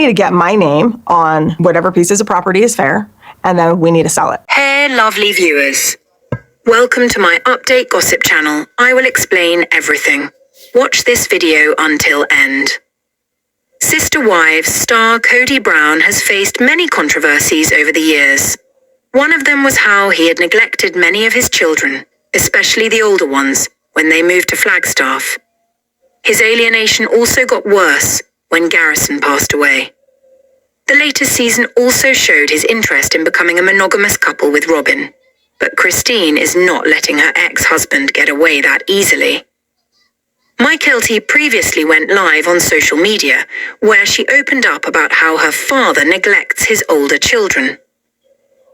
need to get my name on whatever pieces of property is fair, and then we need to sell it. Hey, lovely viewers. Welcome to my update gossip channel. I will explain everything. Watch this video until end. Sister Wives star Kody Brown has faced many controversies over the years. One of them was how he had neglected many of his children, especially the older ones, when they moved to Flagstaff. His alienation also got worse when Garrison passed away. The latest season also showed his interest in becoming a monogamous couple with Robin, but Christine is not letting her ex-husband get away that easily. Kody previously went live on social media, where she opened up about how her father neglects his older children.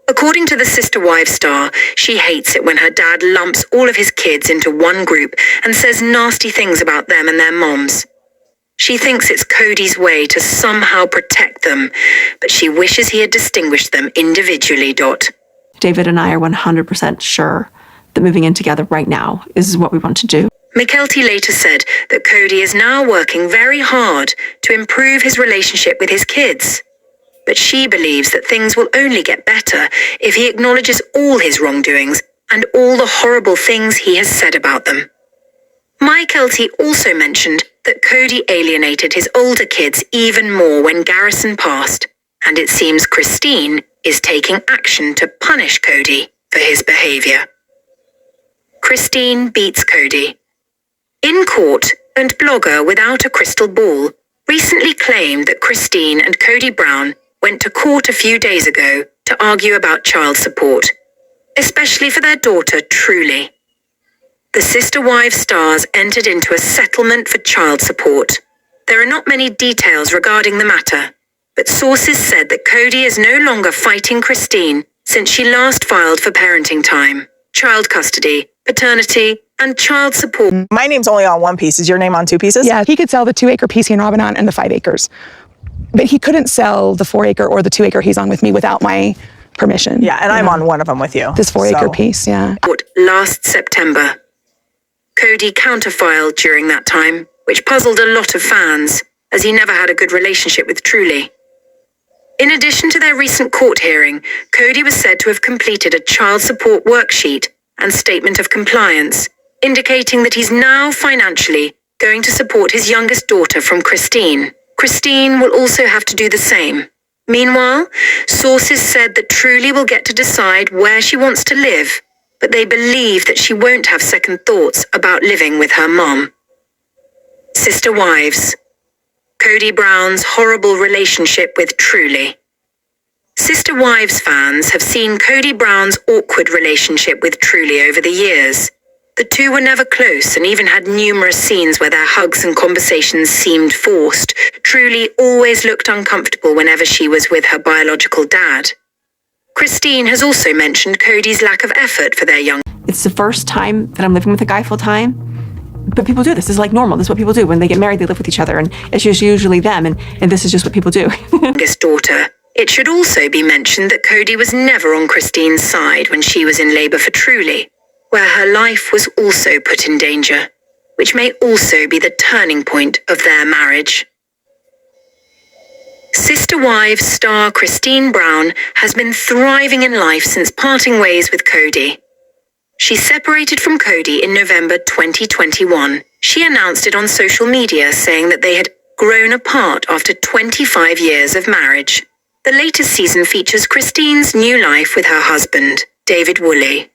According to the Sister Wives star, she hates it when her dad lumps all of his kids into one group and says nasty things about them and their moms. She thinks it's Kody's way to somehow protect them, but she wishes he had distinguished them individually. David and I are 100% sure that moving in together right now is what we want to do. Kody later said that Kody is now working very hard to improve his relationship with his kids. But she believes that things will only get better if he acknowledges all his wrongdoings and all the horrible things he has said about them. Kody also mentioned that Kody alienated his older kids even more when Garrison passed, and it seems Christine is taking action to punish Kody for his behavior. Christine beats Kody. In court, and blogger Without a Crystal Ball recently claimed that Christine and Kody Brown went to court a few days ago to argue about child support, especially for their daughter Truly. The Sister Wives stars entered into a settlement for child support. There are not many details regarding the matter, but sources said that Kody is no longer fighting Christine since she last filed for parenting time, child custody, paternity, and child support. My name's only on one piece. Is your name on two pieces? Yeah, he could sell the 2-acre piece he and Robin on and the 5 acres. But he couldn't sell the 4-acre or the 2-acre he's on with me without my permission. Yeah, and I'm on one of them with you. This 4-acre piece, yeah. Last September. Kody counterfiled during that time, which puzzled a lot of fans, as he never had a good relationship with Truly. In addition to their recent court hearing, Kody was said to have completed a child support worksheet and statement of compliance, indicating that he's now financially going to support his youngest daughter from Christine. Christine will also have to do the same. Meanwhile, sources said that Truly will get to decide where she wants to live, but they believe that she won't have second thoughts about living with her mom. Sister Wives. Kody Brown's horrible relationship with Truly. Sister Wives fans have seen Kody Brown's awkward relationship with Truly over the years. The two were never close and even had numerous scenes where their hugs and conversations seemed forced. Truly always looked uncomfortable whenever she was with her biological dad. Christine has also mentioned Kody's lack of effort for their young. It's the first time that I'm living with a guy full time, but people do this. This is like normal. This is what people do. When they get married, they live with each other, and it's just usually them, and this is just what people do. Youngest daughter. It should also be mentioned that Kody was never on Christine's side when she was in labor for Truly, where her life was also put in danger, which may also be the turning point of their marriage. Sister Wives star Christine Brown has been thriving in life since parting ways with Kody. She separated from Kody in November 2021. She announced it on social media, saying that they had grown apart after 25 years of marriage. The latest season features Christine's new life with her husband, David Woolley.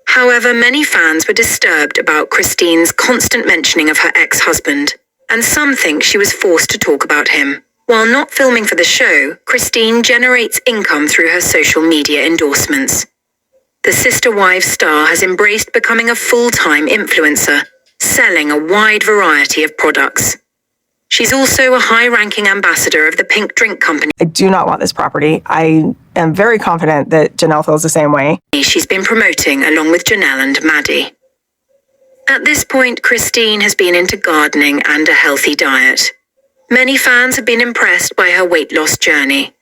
However, many fans were disturbed about Christine's constant mentioning of her ex-husband, and some think she was forced to talk about him. While not filming for the show, Christine generates income through her social media endorsements. The Sister Wives star has embraced becoming a full-time influencer, selling a wide variety of products. She's also a high-ranking ambassador of the Pink Drink Company. I do not want this property. I am very confident that Janelle feels the same way. She's been promoting along with Janelle and Maddie. At this point, Christine has been into gardening and a healthy diet. Many fans have been impressed by her weight loss journey.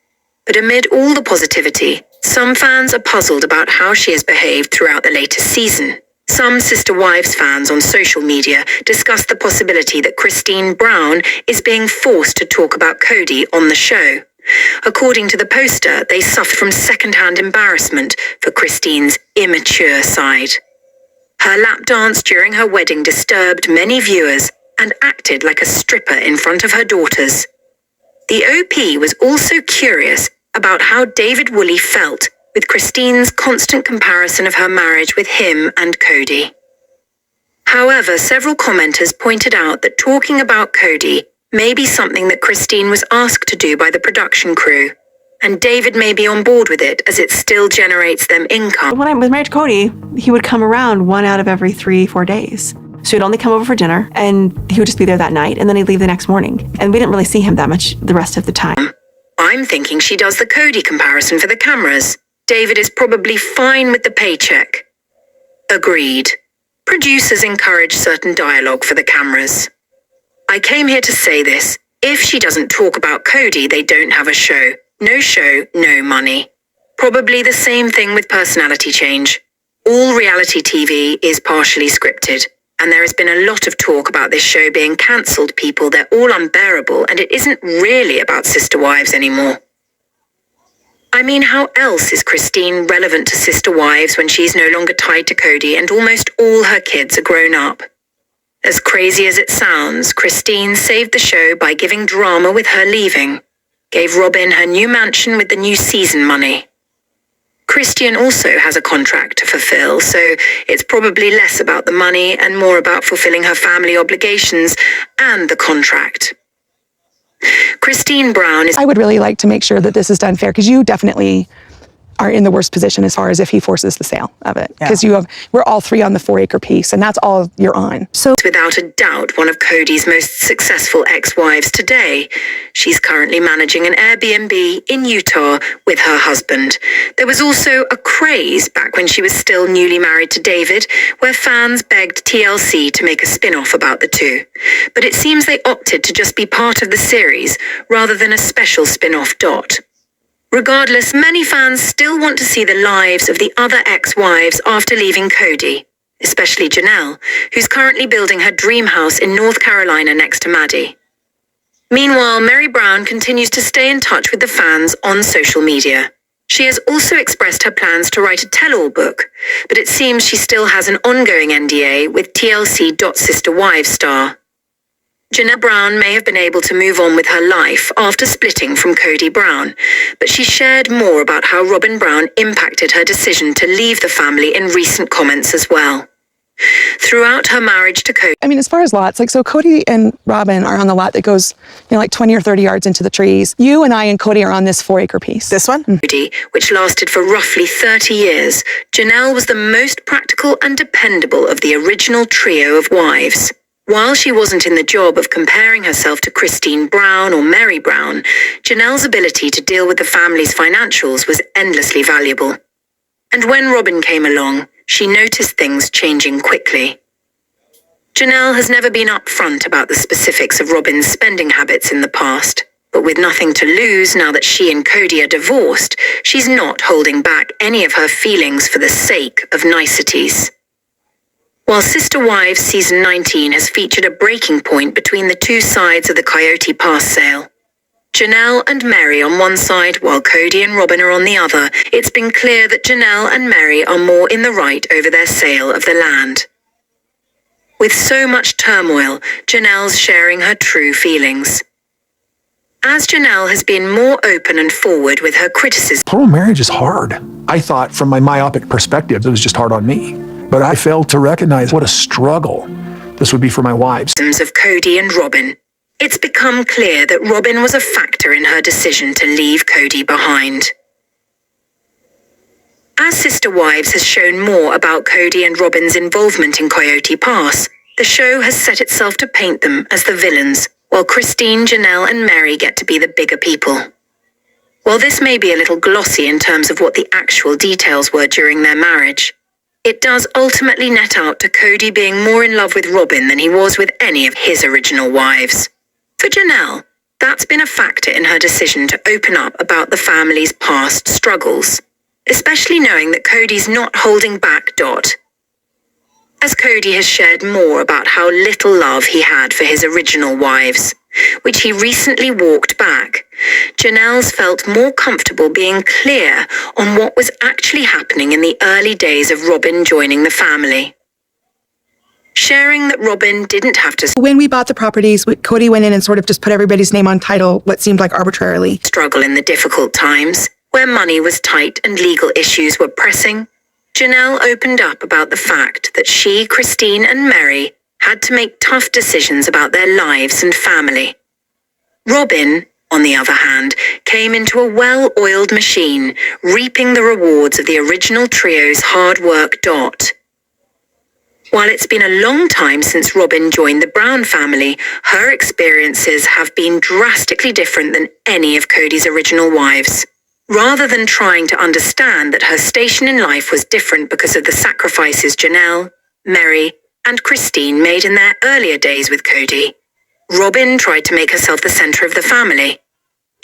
But amid all the positivity, some fans are puzzled about how she has behaved throughout the latest season. Some Sister Wives fans on social media discussed the possibility that Christine Brown is being forced to talk about Kody on the show. According to the poster, they suffered from second-hand embarrassment for Christine's immature side. Her lap dance during her wedding disturbed many viewers and acted like a stripper in front of her daughters. The OP was also curious about how David Woolley felt with Christine's constant comparison of her marriage with him and Kody. However, several commenters pointed out that talking about Kody may be something that Christine was asked to do by the production crew, and David may be on board with it as it still generates them income. When I was married to Kody, he would come around 1 out of every 3-4 days. So he'd only come over for dinner, and he would just be there that night, and then he'd leave the next morning. And we didn't really see him that much the rest of the time. I'm thinking she does the Kody comparison for the cameras. David is probably fine with the paycheck. Agreed. Producers encourage certain dialogue for the cameras. I came here to say this. If she doesn't talk about Kody, they don't have a show. No show, no money. Probably the same thing with personality change. All reality TV is partially scripted, and there has been a lot of talk about this show being cancelled. People, they're all unbearable, and it isn't really about Sister Wives anymore. I mean, how else is Christine relevant to Sister Wives when she's no longer tied to Kody and almost all her kids are grown up? As crazy as it sounds, Christine saved the show by giving drama with her leaving, gave Robin her new mansion with the new season money. Christian also has a contract to fulfill, so it's probably less about the money and more about fulfilling her family obligations and the contract. Christine Brown is... I would really like to make sure that this is done fair, because you definitely are in the worst position as far as if he forces the sale of it. Because we're all 3 on the 4-acre piece, and that's all you're on. So without a doubt one of Kody's most successful ex-wives today. She's currently managing an Airbnb in Utah with her husband. There was also a craze back when she was still newly married to David, where fans begged TLC to make a spin-off about the two. But it seems they opted to just be part of the series rather than a special spin-off. Regardless, many fans still want to see the lives of the other ex-wives after leaving Kody, especially Janelle, who's currently building her dream house in North Carolina next to Maddie. Meanwhile, Meri Brown continues to stay in touch with the fans on social media. She has also expressed her plans to write a tell-all book, but it seems she still has an ongoing NDA with TLC Sister Wives star. Janelle Brown may have been able to move on with her life after splitting from Kody Brown, but she shared more about how Robin Brown impacted her decision to leave the family in recent comments as well. Throughout her marriage to Kody... I mean, as far as lots, so Kody and Robin are on the lot that goes, like 20 or 30 yards into the trees. You and I and Kody are on this 4-acre piece. This one? Which lasted for roughly 30 years, Janelle was the most practical and dependable of the original trio of wives. While she wasn't in the job of comparing herself to Christine Brown or Meri Brown, Janelle's ability to deal with the family's financials was endlessly valuable. And when Robin came along, she noticed things changing quickly. Janelle has never been upfront about the specifics of Robin's spending habits in the past, but with nothing to lose now that she and Kody are divorced, she's not holding back any of her feelings for the sake of niceties. While Sister Wives Season 19 has featured a breaking point between the two sides of the Coyote Pass sale, Janelle and Meri on one side while Kody and Robin are on the other, it's been clear that Janelle and Meri are more in the right over their sale of the land. With so much turmoil, Janelle's sharing her true feelings. As Janelle has been more open and forward with her criticism. Plural marriage is hard. I thought from my myopic perspective, it was just hard on me. But I failed to recognize what a struggle this would be for my wives. Of Kody and Robin. It's become clear that Robin was a factor in her decision to leave Kody behind. As Sister Wives has shown more about Kody and Robin's involvement in Coyote Pass, the show has set itself to paint them as the villains, while Christine, Janelle, and Meri get to be the bigger people. While this may be a little glossy in terms of what the actual details were during their marriage, it does ultimately net out to Kody being more in love with Robin than he was with any of his original wives. For Janelle, that's been a factor in her decision to open up about the family's past struggles, especially knowing that Kody's not holding back. as Kody has shared more about how little love he had for his original wives, which he recently walked back, Janelle's felt more comfortable being clear on what was actually happening in the early days of Robin joining the family. Sharing that Robin didn't have to When we bought the properties, Kody went in and sort of just put everybody's name on title, what seemed like arbitrarily. struggle in the difficult times, where money was tight and legal issues were pressing, Janelle opened up about the fact that she, Christine, and Mary had to make tough decisions about their lives and family. Robin, on the other hand, came into a well-oiled machine, reaping the rewards of the original trio's hard work. While it's been a long time since Robin joined the Brown family, her experiences have been drastically different than any of Kody's original wives. Rather than trying to understand that her station in life was different because of the sacrifices Janelle, Mary, and Christine made in their earlier days with Kody, Robin tried to make herself the center of the family.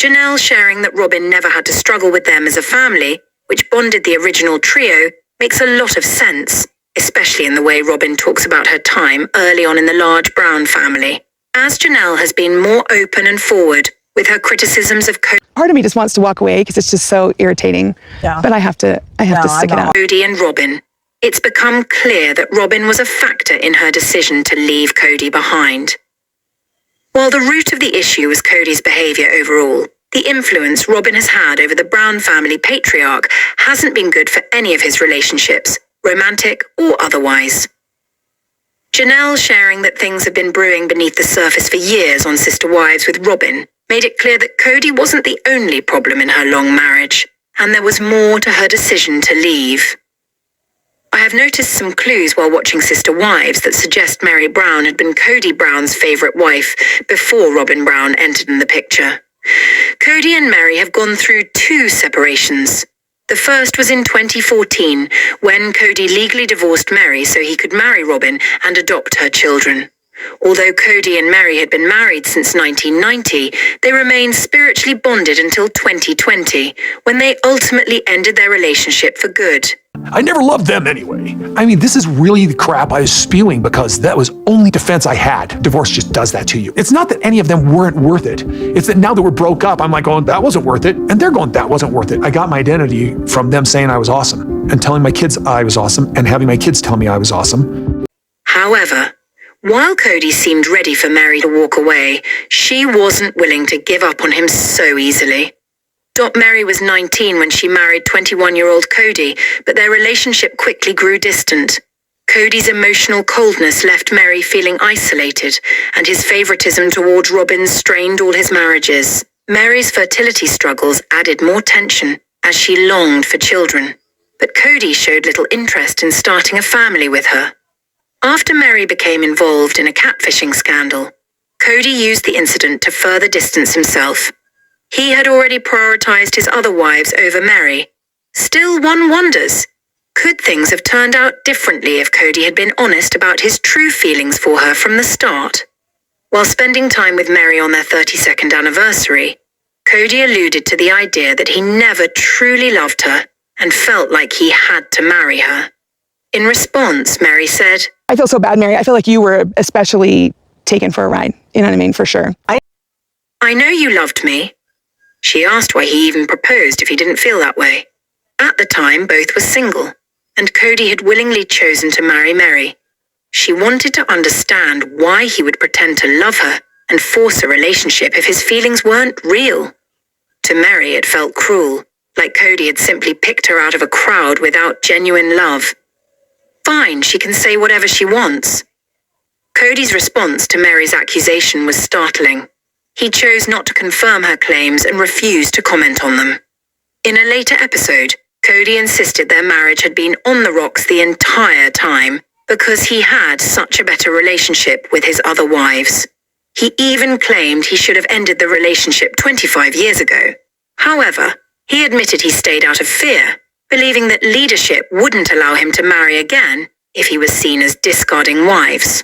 Janelle sharing that Robin never had to struggle with them as a family, which bonded the original trio, makes a lot of sense, especially in the way Robin talks about her time early on in the large Brown family. As Janelle has been more open and forward with her criticisms of Part of me just wants to walk away because it's just so irritating. Yeah. But I have to stick it out. Kody and Robin, it's become clear that Robin was a factor in her decision to leave Kody behind. While the root of the issue was Kody's behavior overall, the influence Robin has had over the Brown family patriarch hasn't been good for any of his relationships, romantic or otherwise. Janelle sharing that things have been brewing beneath the surface for years on Sister Wives with Robin made it clear that Kody wasn't the only problem in her long marriage, and there was more to her decision to leave. I have noticed some clues while watching Sister Wives that suggest Mary Brown had been Kody Brown's favorite wife before Robin Brown entered in the picture. Kody and Mary have gone through 2 separations. The first was in 2014, when Kody legally divorced Mary so he could marry Robin and adopt her children. Although Kody and Mary had been married since 1990, they remained spiritually bonded until 2020, when they ultimately ended their relationship for good. I never loved them anyway. I mean, this is really the crap I was spewing because that was only defense I had. Divorce just does that to you. It's not that any of them weren't worth it. It's that now that we're broke up, I'm like going, that wasn't worth it. And they're going, that wasn't worth it. I got my identity from them saying I was awesome and telling my kids I was awesome and having my kids tell me I was awesome. However, while Kody seemed ready for Mary to walk away, she wasn't willing to give up on him so easily. Mary was 19 when she married 21-year-old Kody, but their relationship quickly grew distant. Kody's emotional coldness left Mary feeling isolated, and his favoritism towards Robin strained all his marriages. Mary's fertility struggles added more tension as she longed for children, but Kody showed little interest in starting a family with her. After Mary became involved in a catfishing scandal, Kody used the incident to further distance himself. He had already prioritized his other wives over Mary. Still, one wonders, could things have turned out differently if Kody had been honest about his true feelings for her from the start? While spending time with Mary on their 32nd anniversary, Kody alluded to the idea that he never truly loved her and felt like he had to marry her. In response, Mary said, I feel so bad, Mary. I feel like you were especially taken for a ride. You know what I mean? For sure. I know you loved me. She asked why he even proposed if he didn't feel that way. At the time, both were single, and Kody had willingly chosen to marry Mary. She wanted to understand why he would pretend to love her and force a relationship if his feelings weren't real. To Mary, it felt cruel, like Kody had simply picked her out of a crowd without genuine love. Fine, she can say whatever she wants. Kody's response to Mary's accusation was startling. He chose not to confirm her claims and refused to comment on them. In a later episode, Kody insisted their marriage had been on the rocks the entire time because he had such a better relationship with his other wives. He even claimed he should have ended the relationship 25 years ago. However, he admitted he stayed out of fear, believing that leadership wouldn't allow him to marry again if he was seen as discarding wives.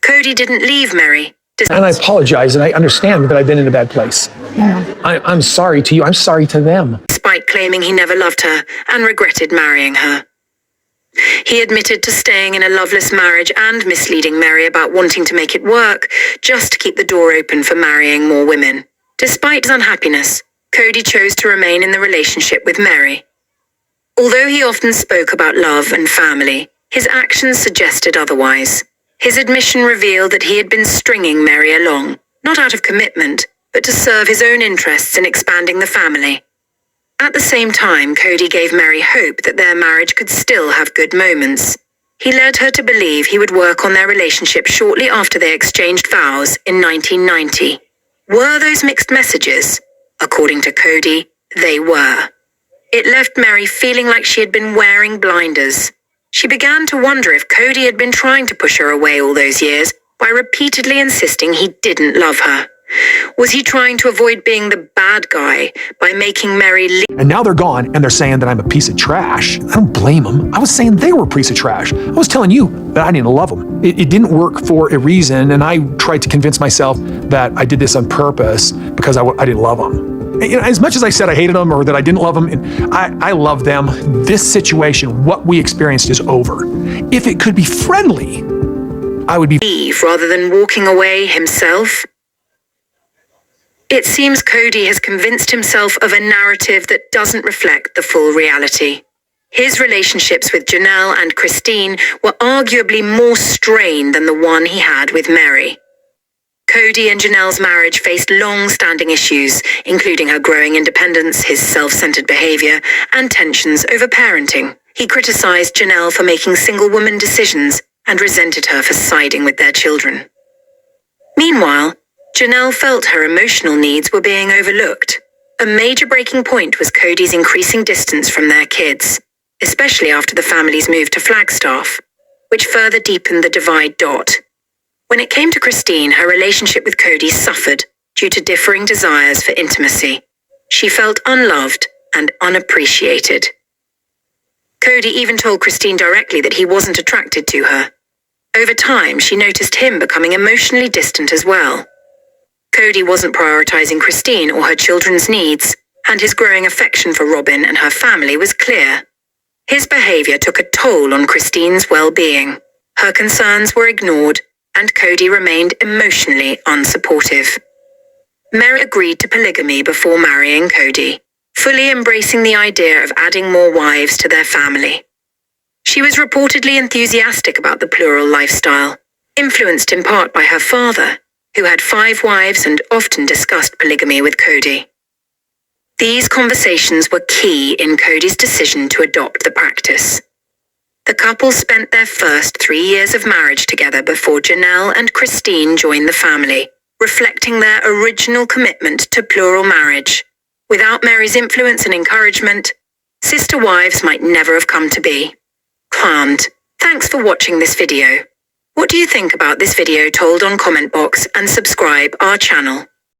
Kody didn't leave Mary. And I apologize, and I understand that I've been in a bad place. I'm sorry to you. I'm sorry to them. Despite claiming he never loved her and regretted marrying her. He admitted to staying in a loveless marriage and misleading Mary about wanting to make it work, just to keep the door open for marrying more women. Despite his unhappiness, Kody chose to remain in the relationship with Mary. Although he often spoke about love and family, his actions suggested otherwise. His admission revealed that he had been stringing Mary along, not out of commitment, but to serve his own interests in expanding the family. At the same time, Kody gave Mary hope that their marriage could still have good moments. He led her to believe he would work on their relationship shortly after they exchanged vows in 1990. Were those mixed messages? According to Kody, they were. It left Mary feeling like she had been wearing blinders. She began to wonder if Kody had been trying to push her away all those years by repeatedly insisting he didn't love her. Was he trying to avoid being the bad guy by making Mary leave? And now they're gone and they're saying that I'm a piece of trash. I don't blame them. I was saying they were a piece of trash. I was telling you that I didn't love them. It didn't work for a reason, and I tried to convince myself that I did this on purpose because I didn't love them. And, as much as I said I hated them or that I didn't love them, I love them. This situation, what we experienced, is over. If it could be friendly, I would be leave rather than walking away himself. It seems Kody has convinced himself of a narrative that doesn't reflect the full reality. His relationships with Janelle and Christine were arguably more strained than the one he had with Mary. Kody and Janelle's marriage faced long-standing issues, including her growing independence, his self-centered behavior, and tensions over parenting. He criticized Janelle for making single-woman decisions and resented her for siding with their children. Meanwhile, Janelle felt her emotional needs were being overlooked. A major breaking point was Kody's increasing distance from their kids, especially after the family's move to Flagstaff, which further deepened the divide. When it came to Christine, her relationship with Kody suffered due to differing desires for intimacy. She felt unloved and unappreciated. Kody even told Christine directly that he wasn't attracted to her. Over time, she noticed him becoming emotionally distant as well. Kody wasn't prioritizing Christine or her children's needs, and his growing affection for Robin and her family was clear. His behavior took a toll on Christine's well-being. Her concerns were ignored, and Kody remained emotionally unsupportive. Mary agreed to polygamy before marrying Kody, fully embracing the idea of adding more wives to their family. She was reportedly enthusiastic about the plural lifestyle, influenced in part by her father, who had 5 wives and often discussed polygamy with Kody. These conversations were key in Kody's decision to adopt the practice. The couple spent their first 3 years of marriage together before Janelle and Christine joined the family, reflecting their original commitment to plural marriage. Without Mary's influence and encouragement, sister wives might never have come to be. Planned. Thanks for watching this video. What do you think about this video? Told on comment box and subscribe our channel.